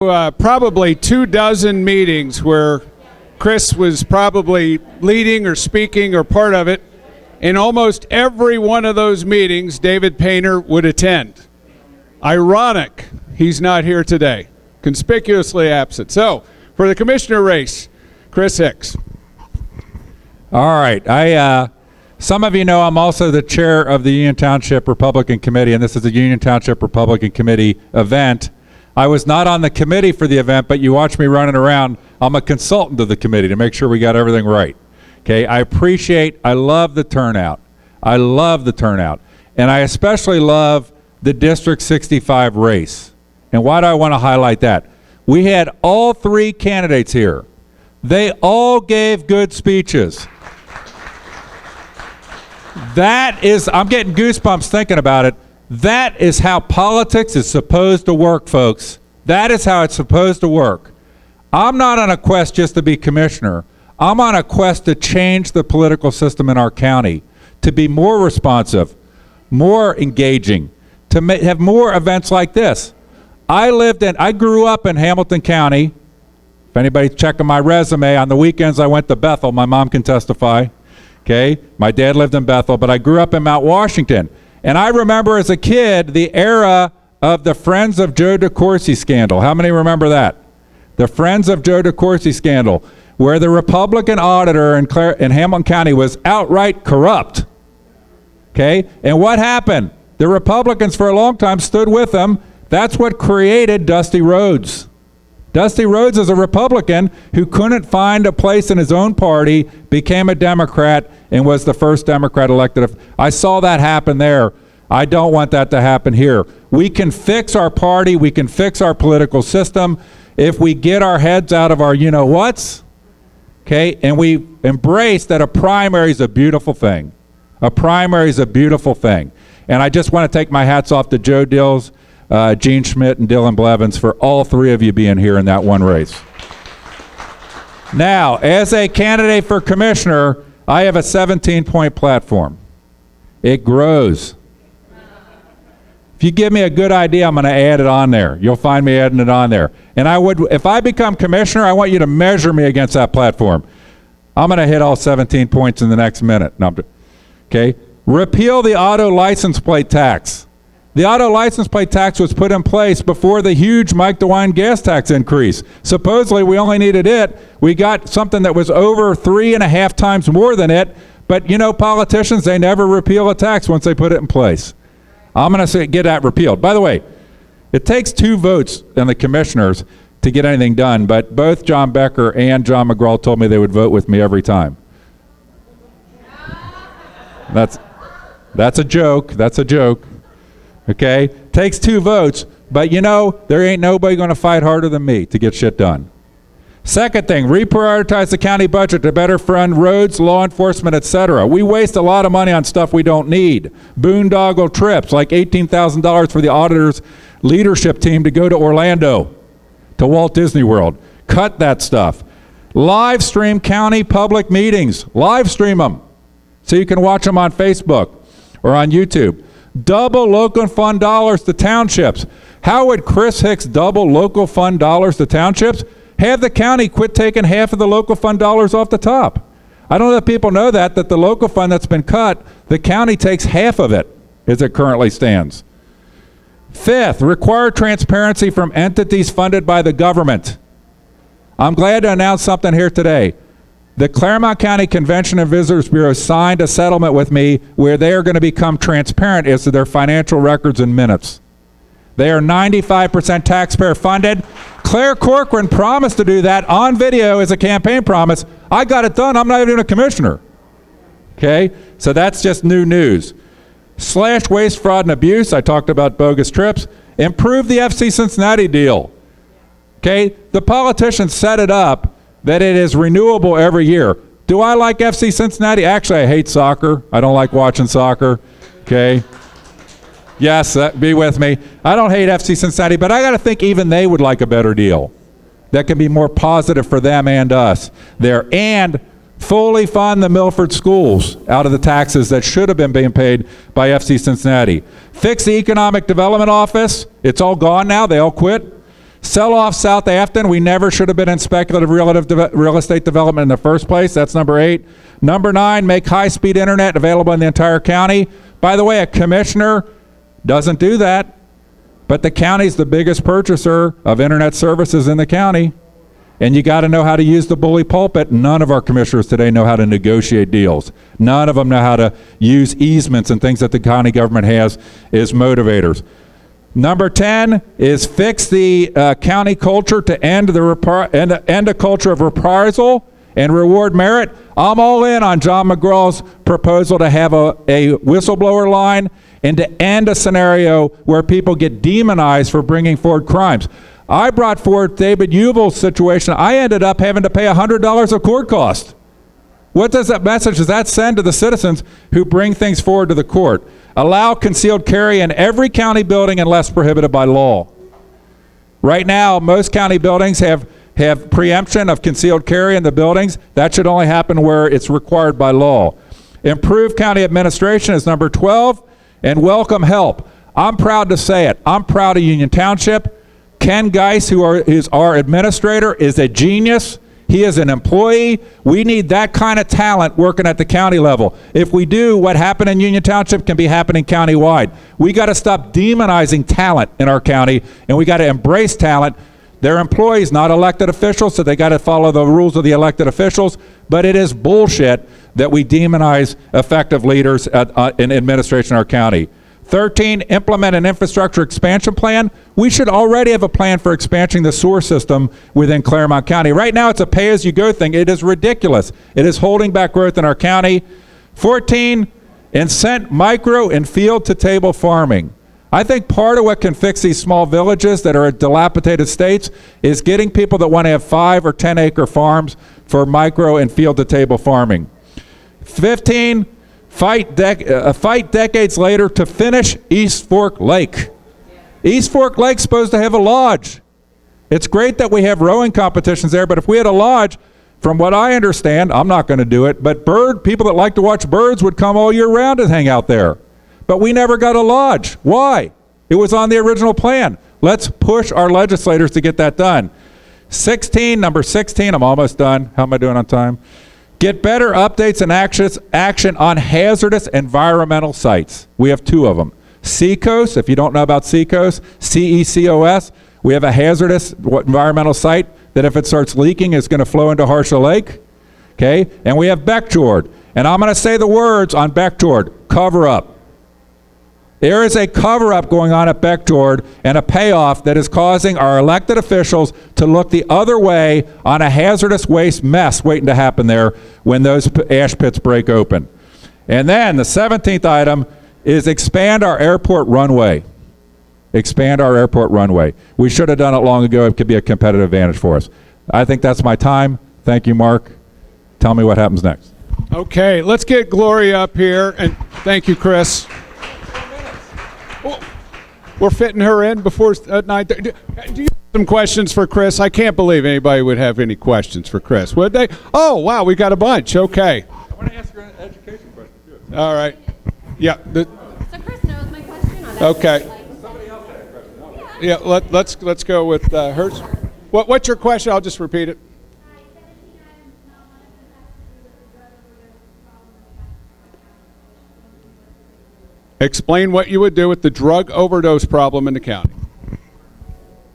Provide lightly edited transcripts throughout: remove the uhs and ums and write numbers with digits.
Probably 24 meetings where Chris was probably leading or speaking or part of it. In almost every one of those meetings, David Painter would attend. Ironic, he's not here today. Conspicuously absent. So, for the commissioner race, Chris Hicks. All right. Some of you know I'm also the chair of the Union Township Republican Committee, and this is a Union Township Republican Committee event. I was not on the committee for the event, but you watch me running around. I'm a consultant of the committee to make sure we got everything right. Okay, I love the turnout. I love the turnout. And I especially love the District 65 race. And why do I want to highlight that? We had all three candidates here. They all gave good speeches. That is, I'm getting goosebumps thinking about it. That is how politics is supposed to work, folks. That is how it's supposed to work. I'm not on a quest just to be commissioner. I'm on a quest to change the political system in our county, to be more responsive, more engaging, to have more events like this. I grew up in Hamilton County. If anybody's checking my resume, on the weekends I went to Bethel. My mom can testify. Okay, my dad lived in Bethel, but I grew up in Mount Washington. And I remember as a kid the era of the Friends of Joe DeCourcy scandal. How many remember that? The Friends of Joe DeCourcy scandal, where the Republican auditor in Hamilton County was outright corrupt. Okay? And what happened? The Republicans for a long time stood with him. That's what created Dusty Rhodes. Dusty Rhodes is a Republican who couldn't find a place in his own party, became a Democrat, and was the first Democrat elected. I saw that happen there. I don't want that to happen here. We can fix our party. We can fix our political system if we get our heads out of our you-know-whats, okay, and we embrace that a primary is a beautiful thing. A primary is a beautiful thing. And I just want to take my hats off to Joe Dills, Gene Schmidt, and Dylan Blevins for all three of you being here in that one race. Now, as a candidate for commissioner, I have a 17-point platform. It grows. If you give me a good idea, I'm going to add it on there. You'll find me adding it on there. And if I become commissioner, I want you to measure me against that platform. I'm going to hit all 17 points in the next minute. No, okay? Repeal the auto license plate tax. The auto license plate tax was put in place before the huge Mike DeWine gas tax increase. Supposedly, we only needed it. We got something that was over 3.5 times more than it. But, you know, politicians, they never repeal a tax once they put it in place. I'm going to get that repealed. By the way, it takes 2 votes in the commissioners to get anything done, but both John Becker and John McGraw told me they would vote with me every time. That's a joke. That's a joke. Okay? Takes 2 votes, but you know, there ain't nobody going to fight harder than me to get shit done. Second thing, reprioritize the county budget to better fund roads, law enforcement, etc. We waste a lot of money on stuff we don't need. Boondoggle trips, like $18,000 for the auditor's leadership team to go to Orlando, to Walt Disney World. Cut that stuff. Live stream county public meetings. Live stream them so you can watch them on Facebook or on YouTube. Double local fund dollars to townships. How would Chris Hicks double local fund dollars to townships? Have the county quit taking half of the local fund dollars off the top. I don't know if people know that the local fund that's been cut, the county takes half of it as it currently stands. Fifth, require transparency from entities funded by the government. I'm glad to announce something here today. The Claremont County Convention and Visitors Bureau signed a settlement with me where they are going to become transparent as to their financial records and minutes. They are 95% taxpayer funded. Claire Corcoran promised to do that on video as a campaign promise. I got it done. I'm not even a commissioner. Okay? So that's just new news. Slash waste, fraud, and abuse. I talked about bogus trips. Improve the FC Cincinnati deal. Okay? The politicians set it up that it is renewable every year. Do I like FC Cincinnati? Actually, I hate soccer. I don't like watching soccer. Okay? Yes, be with me. I don't hate FC Cincinnati, but I got to think even they would like a better deal that can be more positive for them and us there. And fully fund the Milford schools out of the taxes that should have been being paid by FC Cincinnati. Fix the Economic Development Office. It's all gone now. They all quit. Sell off South Afton. We never should have been in speculative real estate development in the first place. That's number 8. Number 9, make high-speed internet available in the entire county. By the way, a commissioner doesn't do that, but the county's the biggest purchaser of internet services in the county. And you got to know how to use the bully pulpit. None of our commissioners today know how to negotiate deals. None of them know how to use easements and things that the county government has as motivators. Number 10 is fix the county culture to end a culture of reprisal and reward merit. I'm all in on John McGraw's proposal to have a whistleblower line and to end a scenario where people get demonized for bringing forward crimes. I brought forward David Ubel's situation. I ended up having to pay $100 of court cost. What does that message does that send to the citizens who bring things forward to the court? Allow concealed carry in every county building unless prohibited by law. Right now, most county buildings have preemption of concealed carry in the buildings. That should only happen where it's required by law. Improve county administration is number 12, and welcome help. I'm proud to say it. I'm proud of Union Township. Ken Geis, who is our administrator, is a genius. He is an employee. We need that kind of talent working at the county level. If we do, what happened in Union Township can be happening countywide. We got to stop demonizing talent in our county, and we got to embrace talent. They're employees, not elected officials, so they got to follow the rules of the elected officials. But it is bullshit that we demonize effective leaders in administration in our county. 13, implement an infrastructure expansion plan. We should already have a plan for expanding the sewer system within Claremont County. Right now, it's a pay-as-you-go thing. It is ridiculous. It is holding back growth in our county. 14, incent micro and field-to-table farming. I think part of what can fix these small villages that are in dilapidated states is getting people that want to have 5 or 10 acre farms for micro and field-to-table farming. 15, fight decades later to finish East Fork Lake. East Fork Lake's supposed to have a lodge. It's great that we have rowing competitions there, but if we had a lodge, from what I understand, I'm not going to do it, but people that like to watch birds would come all year round and hang out there. But we never got a lodge. Why? It was on the original plan. Let's push our legislators to get that done. 16, number 16, I'm almost done. How am I doing on time? Get better updates and action on hazardous environmental sites. We have 2 of them. Seacoast, if you don't know about Seacoast, CECOS, we have a hazardous environmental site that if it starts leaking is going to flow into Harsha Lake. Okay? And we have Beckjord. And I'm going to say the words on Beckjord, cover up. There is a cover-up going on at Beckjord and a payoff that is causing our elected officials to look the other way on a hazardous waste mess waiting to happen there when those ash pits break open. And then the 17th item is expand our airport runway. Expand our airport runway. We should have done it long ago. It could be a competitive advantage for us. I think that's my time. Thank you, Mark. Tell me what happens next. Okay, let's get Gloria up here, and thank you, Chris. We're fitting her in before 9:30. Do you have some questions for Chris? I can't believe anybody would have any questions for Chris, would they? Oh, wow, we got a bunch. Okay. I want to ask her an education question, too. All right. Yeah. So Chris knows my question. Okay. Somebody else had a question. Yeah, let's go with hers. What's your question? I'll just repeat it. Explain what you would do with the drug overdose problem in the county.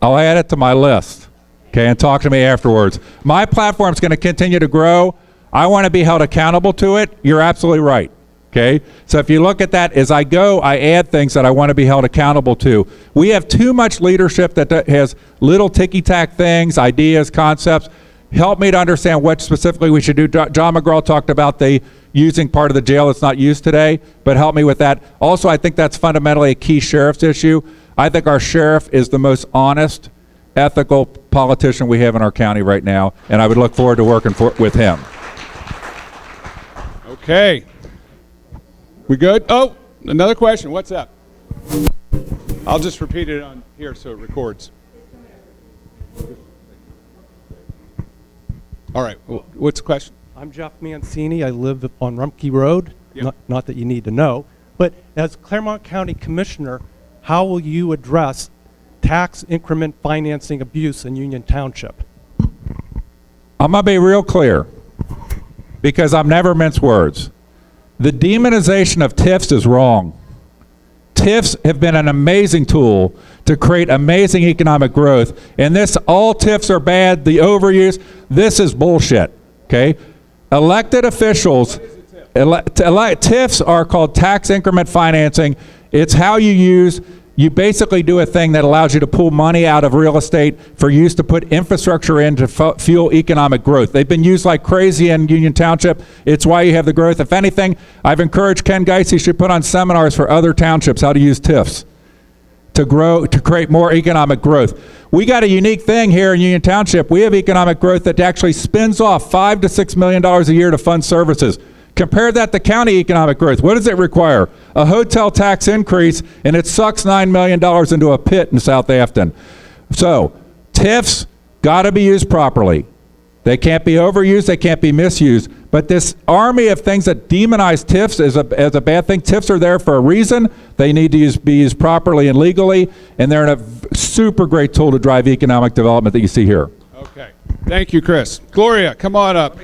I'll add it to my list, okay, and talk to me afterwards. My platform's going to continue to grow. I want to be held accountable to it. You're absolutely right, okay? So if you look at that, as I go, I add things that I want to be held accountable to. We have too much leadership that has little ticky-tack things, ideas, concepts. Help me to understand what specifically we should do. John McGraw talked about the using part of the jail that's not used today, but help me with that. Also, I think that's fundamentally a key sheriff's issue. I think our sheriff is the most honest, ethical politician we have in our county right now, and I would look forward to working with him. Okay. We good? Oh, another question. What's up? I'll just repeat it on here so it records. All right. What's the question? I'm Jeff Mancini. I live on Rumpke Road. Yep. Not that you need to know. But as Claremont County Commissioner, how will you address tax increment financing abuse in Union Township? I'm going to be real clear, because I've never minced words. The demonization of TIFs is wrong. TIFs have been an amazing tool to create amazing economic growth, and all TIFs are bad, the overuse, this is bullshit, okay? Elected officials, TIFs are called tax increment financing. It's how you basically do a thing that allows you to pull money out of real estate for use to put infrastructure in to fuel economic growth. They've been used like crazy in Union Township. It's why you have the growth. If anything, I've encouraged Ken Geisey should put on seminars for other townships how to use TIFs to grow, to create more economic growth. We got a unique thing here in Union Township. We have economic growth that actually spins off $5 to $6 million a year to fund services. Compare that to county economic growth. What does it require? A hotel tax increase, and it sucks $9 million into a pit in South Afton. So, TIFs got to be used properly. They can't be overused, they can't be misused. But this army of things that demonize TIFs as a bad thing, TIFs are there for a reason. They need to be used properly and legally, and they're a super great tool to drive economic development that you see here. Okay. Thank you, Chris. Gloria, come on up.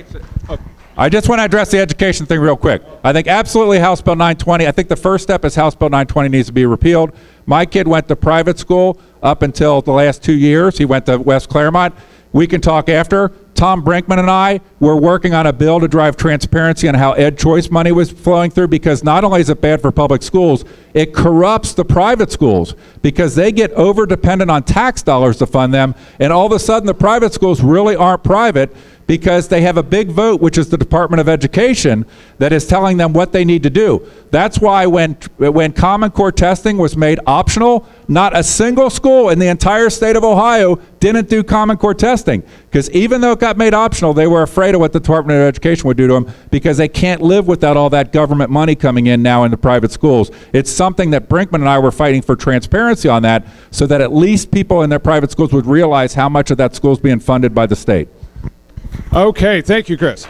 I just want to address the education thing real quick. I think absolutely House Bill 920, I think the first step is House Bill 920 needs to be repealed. My kid went to private school up until the last 2 years. He went to West Claremont. We can talk after. Tom Brinkman and I were working on a bill to drive transparency on how ed choice money was flowing through, because not only is it bad for public schools, it corrupts the private schools because they get over dependent on tax dollars to fund them, and all of a sudden the private schools really aren't private because they have a big vote, which is the Department of Education, that is telling them what they need to do. That's why when Common Core testing was made optional, not a single school in the entire state of Ohio didn't do Common Core testing, because even though it got made optional, they were afraid of what the Department of Education would do to them, because they can't live without all that government money coming in now in the private schools. It's something that Brinkman and I were fighting for transparency on that, so that at least people in their private schools would realize how much of that school is being funded by the state. Okay, thank you, Chris.